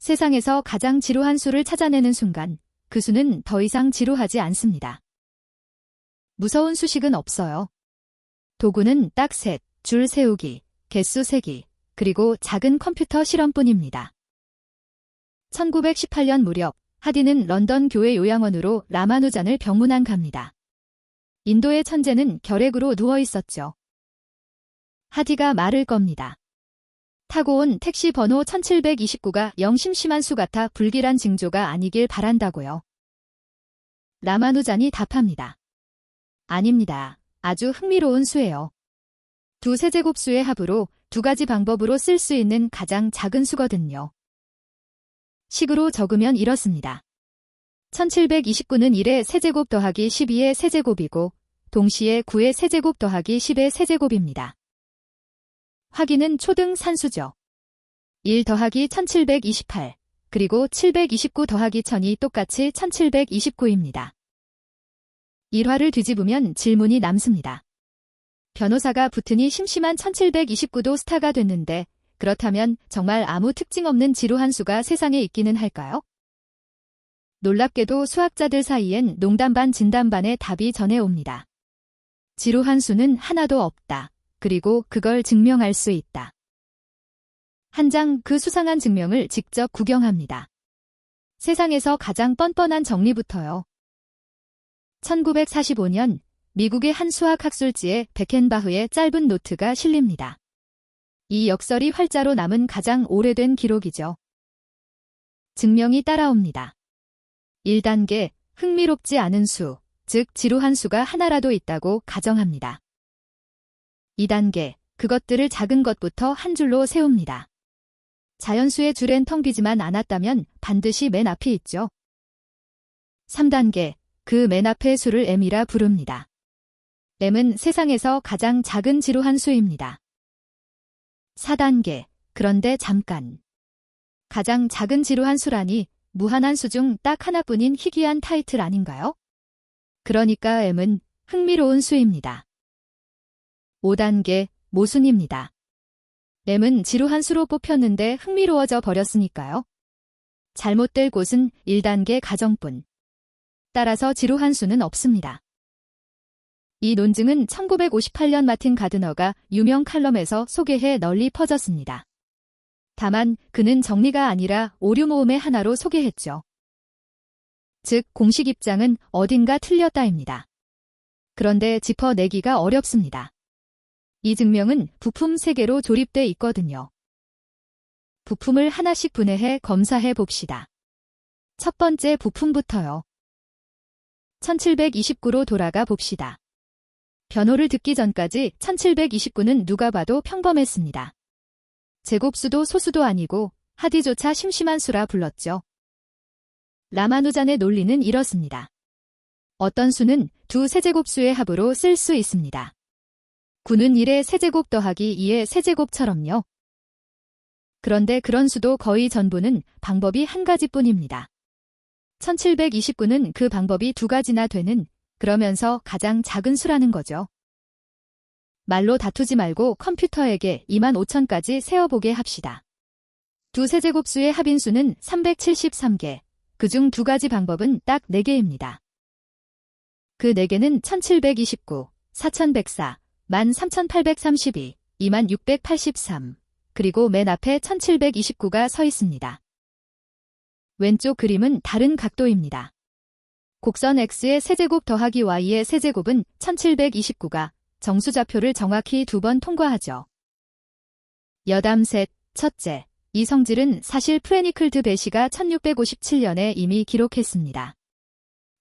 세상에서 가장 지루한 수를 찾아내는 순간 그 수는 더 이상 지루하지 않습니다. 무서운 수식은 없어요. 도구는 딱 셋, 줄 세우기, 개수 세기, 그리고 작은 컴퓨터 실험뿐입니다. 1918년 무렵 하디는 런던 교회 요양원으로 라마누잔을 병문안 갑니다. 인도의 천재는 결핵으로 누워 있었죠. 하디가 말을 겁니다. 타고 온 택시 번호 1729가 영 심심한 수 같아 불길한 징조가 아니길 바란다고요. 라마누잔이 답합니다. 아닙니다. 아주 흥미로운 수예요. 두 세제곱수의 합으로 두 가지 방법으로 쓸 수 있는 가장 작은 수거든요. 식으로 적으면 이렇습니다. 1729는 1의 세제곱 더하기 12의 세제곱이고 동시에 9의 세제곱 더하기 10의 세제곱입니다. 확인은 초등 산수죠. 1 더하기 1728, 그리고 729 더하기 1000이 똑같이 1729입니다. 일화를 뒤집으면 질문이 남습니다. 변호사가 붙으니 심심한 1729도 스타가 됐는데 그렇다면 정말 아무 특징 없는 지루한 수가 세상에 있기는 할까요? 놀랍게도 수학자들 사이엔 농담 반 진담 반의 답이 전해옵니다. 지루한 수는 하나도 없다. 그리고 그걸 증명할 수 있다. 한 장 그 수상한 증명을 직접 구경합니다. 세상에서 가장 뻔뻔한 정리부터요. 1945년 미국의 한 수학 학술지에 베켄바흐의 짧은 노트가 실립니다. 이 역설이 활자로 남은 가장 오래된 기록이죠. 증명이 따라옵니다. 1단계, 흥미롭지 않은 수, 즉 지루한 수가 하나라도 있다고 가정합니다. 2단계, 그것들을 작은 것부터 한 줄로 세웁니다. 자연수의 줄엔 텅 비지만 않았다면 반드시 맨 앞이 있죠. 3단계, 그 맨 앞의 수를 m이라 부릅니다. m은 세상에서 가장 작은 지루한 수입니다. 4단계, 그런데 잠깐. 가장 작은 지루한 수라니 무한한 수 중 딱 하나뿐인 희귀한 타이틀 아닌가요? 그러니까 m은 흥미로운 수입니다. 5단계, 모순입니다. m은 지루한 수로 뽑혔는데 흥미로워져 버렸으니까요. 잘못될 곳은 1단계 가정뿐. 따라서 지루한 수는 없습니다. 이 논증은 1958년 마틴 가드너가 유명 칼럼에서 소개해 널리 퍼졌습니다. 다만 그는 정리가 아니라 오류 모음의 하나로 소개했죠. 즉 공식 입장은 어딘가 틀렸다입니다. 그런데 짚어내기가 어렵습니다. 이 증명은 부품 3개로 조립돼 있거든요. 부품을 하나씩 분해해 검사해 봅시다. 첫 번째 부품부터요. 1729로 돌아가 봅시다. 변호를 듣기 전까지 1729는 누가 봐도 평범했습니다. 제곱수도 소수도 아니고 하디조차 심심한 수라 불렀죠. 라마누잔의 논리는 이렇습니다. 어떤 수는 두 세제곱수의 합으로 쓸 수 있습니다. 9는 1의 세제곱 더하기 2의 세제곱처럼요. 그런데 그런 수도 거의 전부는 방법이 한 가지뿐입니다. 1729는 그 방법이 두 가지나 되는, 그러면서 가장 작은 수라는 거죠. 말로 다투지 말고 컴퓨터에게 25,000까지 세어보게 합시다. 두 세제곱수의 합인수는 373개, 그중 두 가지 방법은 딱 4개입니다. 그 4개는 1729, 4104, 13832, 2683, 그리고 맨 앞에 1729가 서 있습니다. 왼쪽 그림은 다른 각도입니다. 곡선 x의 세제곱 더하기 y의 세제곱은 1729가 정수좌표를 정확히 2번 통과하죠. 여담 셋, 첫째, 이 성질은 사실 프레니클드 베시가 1657년에 이미 기록했습니다.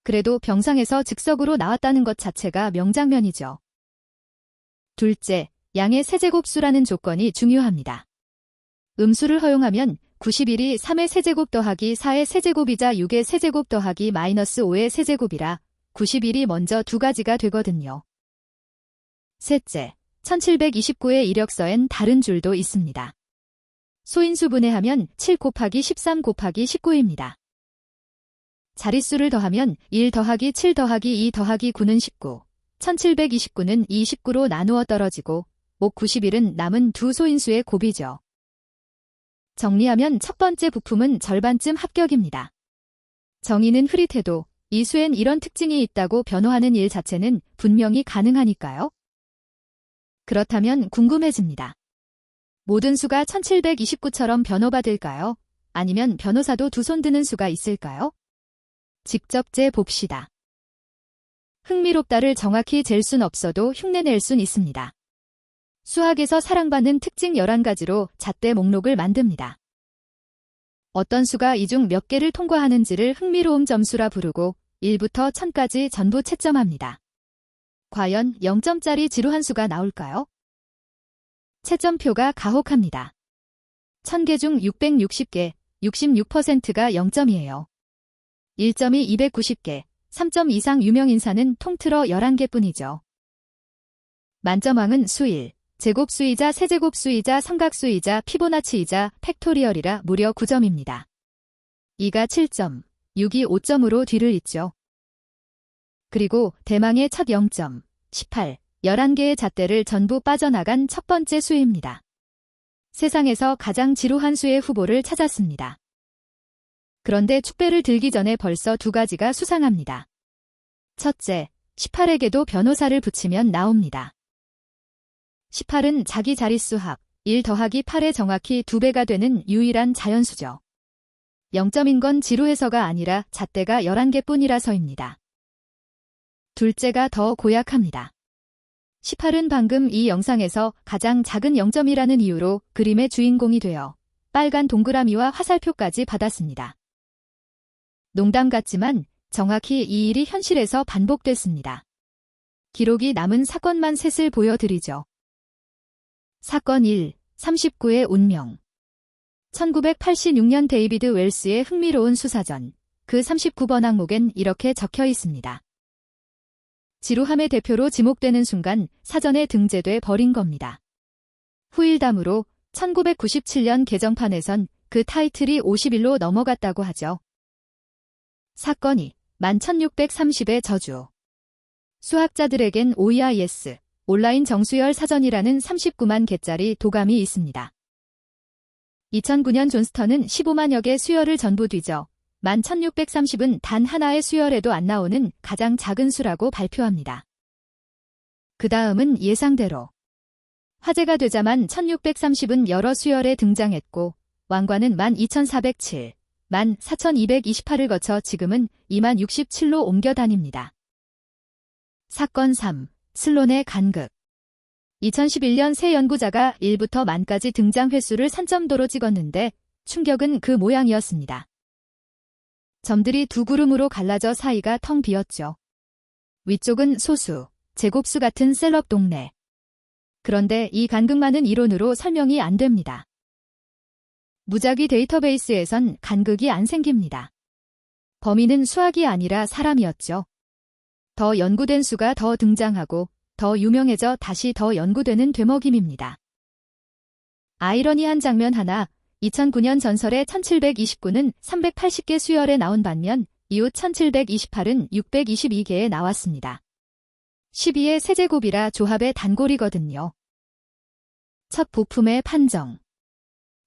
그래도 병상에서 즉석으로 나왔다는 것 자체가 명장면이죠. 둘째, 양의 세제곱수라는 조건이 중요합니다. 음수를 허용하면 91이 3의 세제곱 더하기 4의 세제곱이자 6의 세제곱 더하기 마이너스 5의 세제곱이라 91이 먼저 두 가지가 되거든요. 셋째, 1729의 이력서엔 다른 줄도 있습니다. 소인수 분해하면 7 곱하기 13 곱하기 19입니다. 자릿수를 더하면 1 더하기 7 더하기 2 더하기 9는 19, 1729는 이 19로 나누어 떨어지고 목 91은 남은 두 소인수의 곱이죠. 정리하면 첫 번째 부품은 절반쯤 합격입니다. 정의는 흐릿해도 이 수엔 이런 특징이 있다고 변호하는 일 자체는 분명히 가능하니까요. 그렇다면 궁금해집니다. 모든 수가 1729처럼 변호받을까요? 아니면 변호사도 두 손 드는 수가 있을까요? 직접 재봅시다. 흥미롭다를 정확히 잴 순 없어도 흉내낼 순 있습니다. 수학에서 사랑받는 특징 11가지로 잣대 목록을 만듭니다. 어떤 수가 이 중 몇 개를 통과하는지를 흥미로움 점수라 부르고 1부터 1000까지 전부 채점합니다. 과연 0점짜리 지루한 수가 나올까요? 채점표가 가혹합니다. 1000개 중 660개, 66%가 0점이에요. 1점이 290개, 3점 이상 유명인사는 통틀어 11개뿐이죠. 만점왕은 수1, 제곱수이자 세제곱수이자 삼각수이자 피보나치이자 팩토리얼이라 무려 9점입니다. 2가 7점, 6이 5점으로 뒤를 잇죠. 그리고 대망의 첫 0점, 18, 11개의 잣대를 전부 빠져나간 첫 번째 수입니다. 세상에서 가장 지루한 수의 후보를 찾았습니다. 그런데 축배를 들기 전에 벌써 두 가지가 수상합니다. 첫째, 18에게도 변호사를 붙이면 나옵니다. 18은 자기 자릿수합, 1 더하기 8의 정확히 2배가 되는 유일한 자연수죠. 0점인 건 지루해서가 아니라 잣대가 11개뿐이라서입니다. 둘째가 더 고약합니다. 18은 방금 이 영상에서 가장 작은 0점이라는 이유로 그림의 주인공이 되어 빨간 동그라미와 화살표까지 받았습니다. 농담 같지만 정확히 이 일이 현실에서 반복됐습니다. 기록이 남은 사건만 셋을 보여드리죠. 사건 1. 39의 운명. 1986년 데이비드 웰스의 흥미로운 수사전. 그 39번 항목엔 이렇게 적혀 있습니다. 지루함의 대표로 지목되는 순간 사전에 등재돼 버린 겁니다. 후일담으로 1997년 개정판에선 그 타이틀이 50일로 넘어갔다고 하죠. 사건 2. 11630의 저주. 수학자들에겐 OEIS, 온라인 정수열 사전이라는 39만 개짜리 도감이 있습니다. 2009년 존스턴은 15만여 개 수열을 전부 뒤져 11630은 단 하나의 수열에도 안 나오는 가장 작은 수라고 발표합니다. 그 다음은 예상대로. 화제가 되자만 1630은 여러 수열에 등장했고 왕관은 12407, 14228을 거쳐 지금은 20067로 옮겨 다닙니다. 사건 3. 슬론의 간극. 2011년 새 연구자가 1부터 만까지 등장 횟수를 산점도로 찍었는데 충격은 그 모양이었습니다. 점들이 두 구름으로 갈라져 사이가 텅 비었죠. 위쪽은 소수, 제곱수 같은 셀럽 동네. 그런데 이 간극만은 이론으로 설명이 안 됩니다. 무작위 데이터베이스에선 간극이 안 생깁니다. 범인은 수학이 아니라 사람이었죠. 더 연구된 수가 더 등장하고 더 유명해져 다시 더 연구되는 되먹임입니다. 아이러니한 장면 하나, 2009년 전설의 1729는 380개 수열에 나온 반면 이후 1728은 622개에 나왔습니다. 12의 세제곱이라 조합의 단골이거든요. 첫 부품의 판정.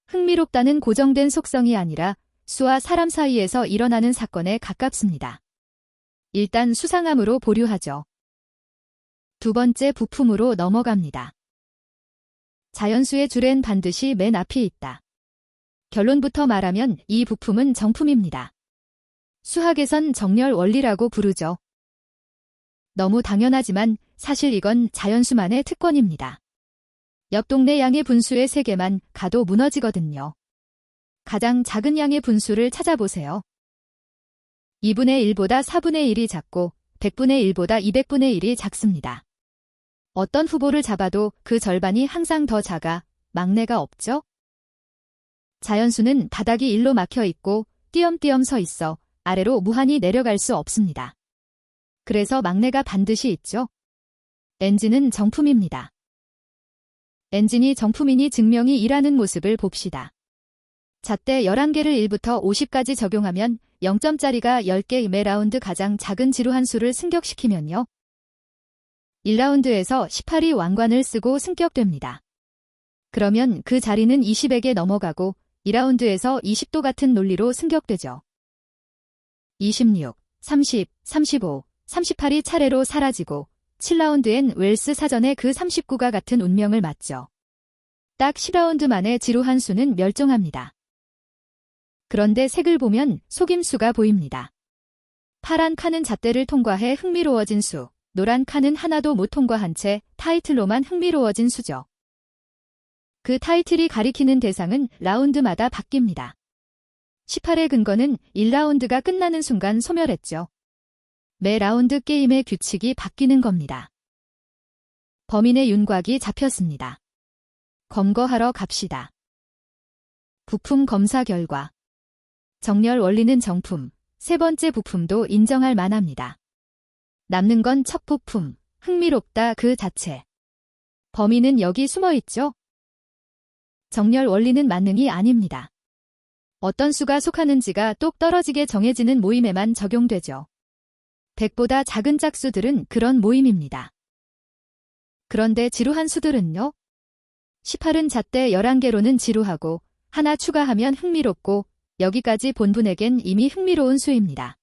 흥미롭다는 고정된 속성이 아니라 수와 사람 사이에서 일어나는 사건에 가깝습니다. 일단 수상함으로 보류하죠. 두 번째 부품으로 넘어갑니다. 자연수의 줄엔 반드시 맨 앞이 있다. 결론부터 말하면 이 부품은 정품입니다. 수학에선 정렬 원리라고 부르죠. 너무 당연하지만 사실 이건 자연수만의 특권입니다. 옆 동네 양의 분수의 3개만 가도 무너지거든요. 가장 작은 양의 분수를 찾아보세요. 2분의 1보다 4분의 1이 작고 100분의 1보다 200분의 1이 작습니다. 어떤 후보를 잡아도 그 절반이 항상 더 작아 막내가 없죠? 자연수는 바닥이 일로 막혀 있고 띄엄띄엄 서 있어 아래로 무한히 내려갈 수 없습니다. 그래서 막내가 반드시 있죠. 엔진은 정품입니다. 엔진이 정품이니 증명이 일하는 모습을 봅시다. 잣대 11개를 1부터 50까지 적용하면 0점짜리가 10개 매라운드 가장 작은 지루한 수를 승격시키면요. 1라운드에서 18이 왕관을 쓰고 승격됩니다. 그러면 그 자리는 20에게 넘어가고 2라운드에서 20도 같은 논리로 승격되죠. 26, 30, 35, 38이 차례로 사라지고 7라운드엔 웰스 사전에 그 39가 같은 운명을 맞죠. 딱 10라운드 만에 지루한 수는 멸종합니다. 그런데 색을 보면 속임수가 보입니다. 파란 칸은 잣대를 통과해 흥미로워진 수, 노란 칸은 하나도 못 통과한 채 타이틀로만 흥미로워진 수죠. 그 타이틀이 가리키는 대상은 라운드마다 바뀝니다. 18의 근거는 1라운드가 끝나는 순간 소멸했죠. 매 라운드 게임의 규칙이 바뀌는 겁니다. 범인의 윤곽이 잡혔습니다. 검거하러 갑시다. 부품 검사 결과. 정렬 원리는 정품, 세 번째 부품도 인정할 만합니다. 남는 건 첫 부품, 흥미롭다 그 자체. 범인은 여기 숨어 있죠? 정렬 원리는 만능이 아닙니다. 어떤 수가 속하는지가 똑 떨어지게 정해지는 모임에만 적용되죠. 100보다 작은 짝수들은 그런 모임입니다. 그런데 지루한 수들은요? 18은 잣대 11개로는 지루하고 하나 추가하면 흥미롭고 여기까지 본분에겐 이미 흥미로운 수입니다.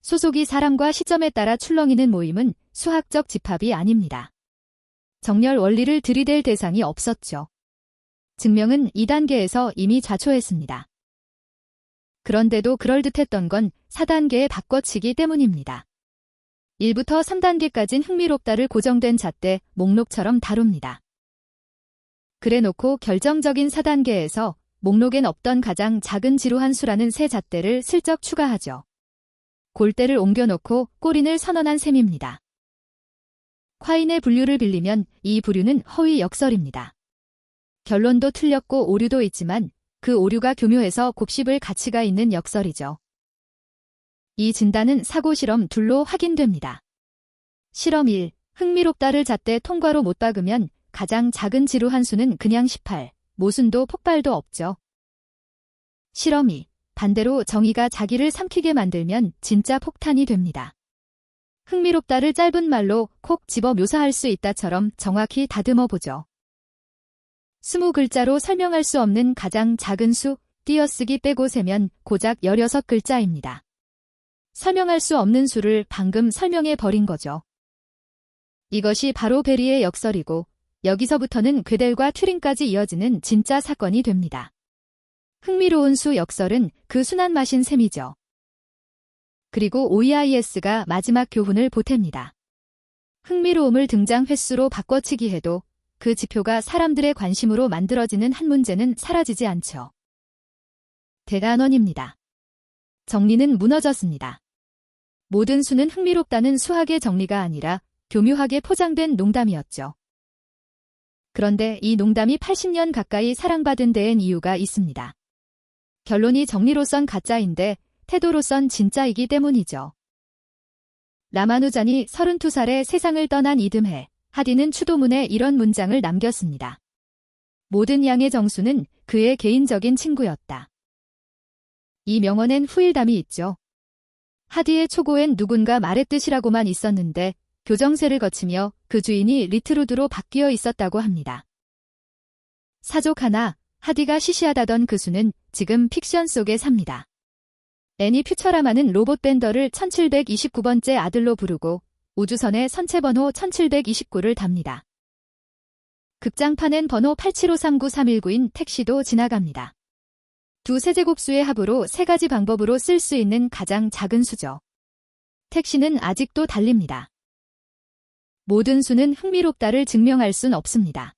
소속이 사람과 시점에 따라 출렁이는 모임은 수학적 집합이 아닙니다. 정렬 원리를 들이댈 대상이 없었죠. 증명은 2단계에서 이미 좌초했습니다. 그런데도 그럴듯했던 건 4단계의 바꿔치기 때문입니다. 1부터 3단계까진 흥미롭다를 고정된 잣대, 목록처럼 다룹니다. 그래놓고 결정적인 4단계에서 목록엔 없던 가장 작은 지루한 수라는 새 잣대를 슬쩍 추가하죠. 골대를 옮겨놓고 꼬린을 선언한 셈입니다. 콰인의 분류를 빌리면 이 부류는 허위 역설입니다. 결론도 틀렸고 오류도 있지만 그 오류가 교묘해서 곱씹을 가치가 있는 역설이죠. 이 진단은 사고 실험 둘로 확인됩니다. 실험 1. 흥미롭다를 잣대 통과로 못 박으면 가장 작은 지루한 수는 그냥 18, 모순도 폭발도 없죠. 실험 2. 반대로 정의가 자기를 삼키게 만들면 진짜 폭탄이 됩니다. 흥미롭다를 짧은 말로 콕 집어 묘사할 수 있다처럼 정확히 다듬어 보죠. 20글자로 설명할 수 없는 가장 작은 수, 띄어쓰기 빼고 세면 고작 16글자입니다. 설명할 수 없는 수를 방금 설명해 버린 거죠. 이것이 바로 베리의 역설이고 여기서부터는 괴델과 튜링까지 이어지는 진짜 사건이 됩니다. 흥미로운 수 역설은 그 순한 맛인 셈이죠. 그리고 OEIS가 마지막 교훈을 보탭니다. 흥미로움을 등장 횟수로 바꿔치기 해도 그 지표가 사람들의 관심으로 만들어지는 한 문제는 사라지지 않죠. 대단원입니다. 정리는 무너졌습니다. 모든 수는 흥미롭다는 수학의 정리가 아니라 교묘하게 포장된 농담이었죠. 그런데 이 농담이 80년 가까이 사랑받은 데엔 이유가 있습니다. 결론이 정리로선 가짜인데 태도로선 진짜이기 때문이죠. 라마누잔이 32살에 세상을 떠난 이듬해 하디는 추도문에 이런 문장을 남겼습니다. 모든 양의 정수는 그의 개인적인 친구였다. 이 명언엔 후일담이 있죠. 하디의 초고엔 누군가 말했듯이라고만 있었는데 교정세를 거치며 그 주인이 리트루드로 바뀌어 있었다고 합니다. 사족 하나, 하디가 시시하다던 그 수는 지금 픽션 속에 삽니다. 애니 퓨처라마는 로봇 밴더를 1729번째 아들로 부르고 우주선에 선체번호 1729를 답니다. 극장판엔 번호 87539319인 택시도 지나갑니다. 두 세제곱수의 합으로 세 가지 방법으로 쓸 수 있는 가장 작은 수죠. 택시는 아직도 달립니다. 모든 수는 흥미롭다를 증명할 순 없습니다.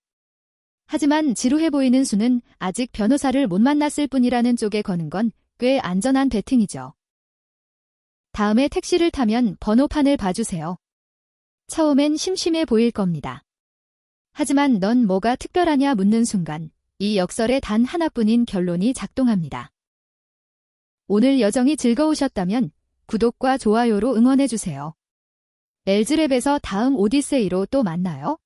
하지만 지루해 보이는 수는 아직 변호사를 못 만났을 뿐이라는 쪽에 거는 건 꽤 안전한 베팅이죠. 다음에 택시를 타면 번호판을 봐주세요. 처음엔 심심해 보일 겁니다. 하지만 넌 뭐가 특별하냐 묻는 순간 이 역설의 단 하나뿐인 결론이 작동합니다. 오늘 여정이 즐거우셨다면 구독과 좋아요로 응원해주세요. 엘즈랩에서 다음 오디세이로 또 만나요.